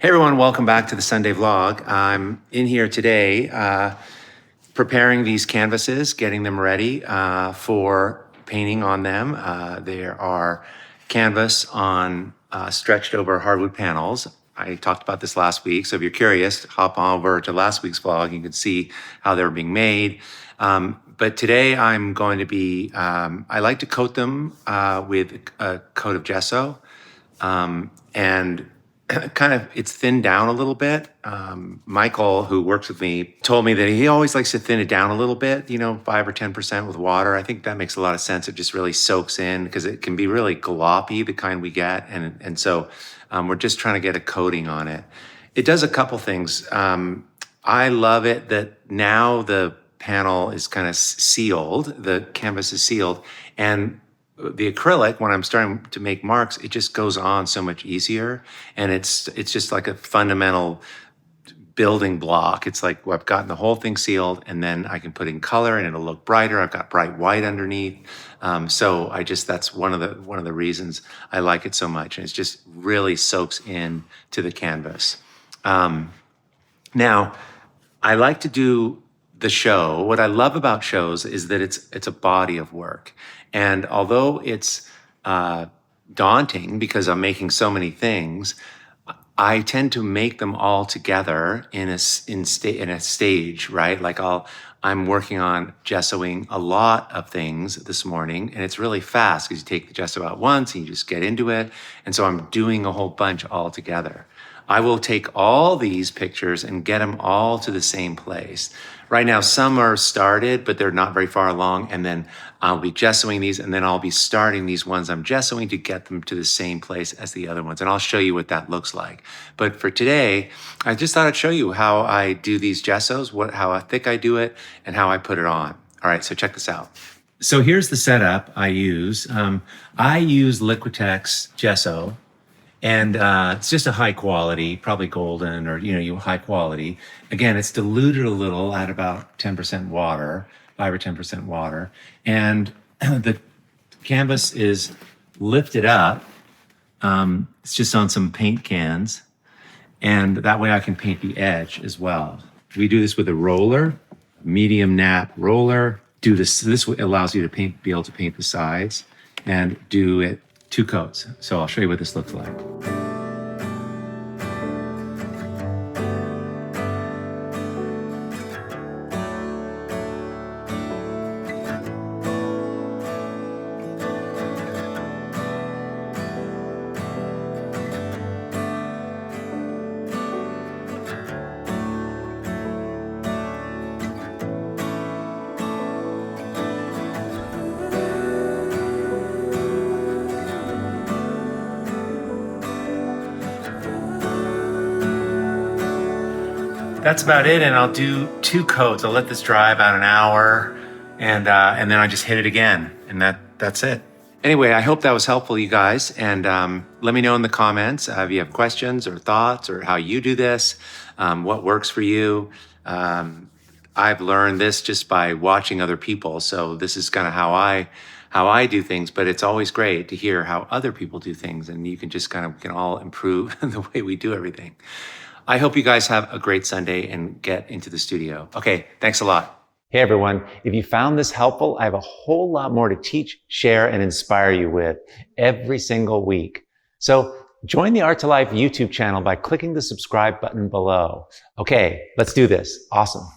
Hey everyone, welcome back to the Sunday vlog. I'm in here today preparing these canvases, getting them ready for painting on them. There are canvas on stretched over hardwood panels. I talked about this last week, so if you're curious, hop over to last week's vlog. You can see how they're being made. But today I'm going to be, I like to coat them with a coat of gesso. And kind of, it's thinned down a little bit. Michael, who works with me, told me that he always likes to thin it down a little bit, 5 or 10% with water. I think that makes a lot of sense. It just really soaks in because it can be really gloppy, the kind we get. And so we're just trying to get a coating on it. It does a couple things. I love it that now the panel is kind of sealed, the canvas is sealed, and the acrylic, when I'm starting to make marks, it just goes on so much easier. And it's just like a fundamental building block. It's like, well, I've gotten the whole thing sealed and then I can put in color and it'll look brighter. I've got bright white underneath. So that's one of the reasons I like it so much. And it just really soaks in to the canvas. Now, I like to do the show. What I love about shows is that it's a body of work. And although it's daunting because I'm making so many things, I tend to make them all together in a stage, right? Like I'm working on gessoing a lot of things this morning, and it's really fast because you take the gesso out once and you just get into it. And so I'm doing a whole bunch all together. I will take all these pictures and get them all to the same place. Right now, some are started, but they're not very far along. And then I'll be gessoing these, and then I'll be starting these ones I'm gessoing to get them to the same place as the other ones. And I'll show you what that looks like. But for today, I just thought I'd show you how I do these gessos, how thick I do it, and how I put it on. All right, so check this out. So here's the setup I use. I use Liquitex gesso. And it's just a high quality, probably golden or, high quality. Again, it's diluted a little at about 10% water, 5 or 10% water. And the canvas is lifted up. It's just on some paint cans. And that way I can paint the edge as well. We do this with a roller, medium nap roller. Do this allows you to be able to paint the sides and do it 2 coats. So I'll show you what this looks like. That's about it, and I'll do 2 coats. I'll let this dry about an hour, and then I just hit it again, and that's it. Anyway, I hope that was helpful, you guys, and let me know in the comments if you have questions or thoughts or how you do this, what works for you. I've learned this just by watching other people, so this is kind of how I do things, but it's always great to hear how other people do things, and you can just we can all improve the way we do everything. I hope you guys have a great Sunday and get into the studio. Okay, thanks a lot. Hey everyone, if you found this helpful, I have a whole lot more to teach, share, and inspire you with every single week. So join the Art to Life YouTube channel by clicking the subscribe button below. Okay, let's do this. Awesome.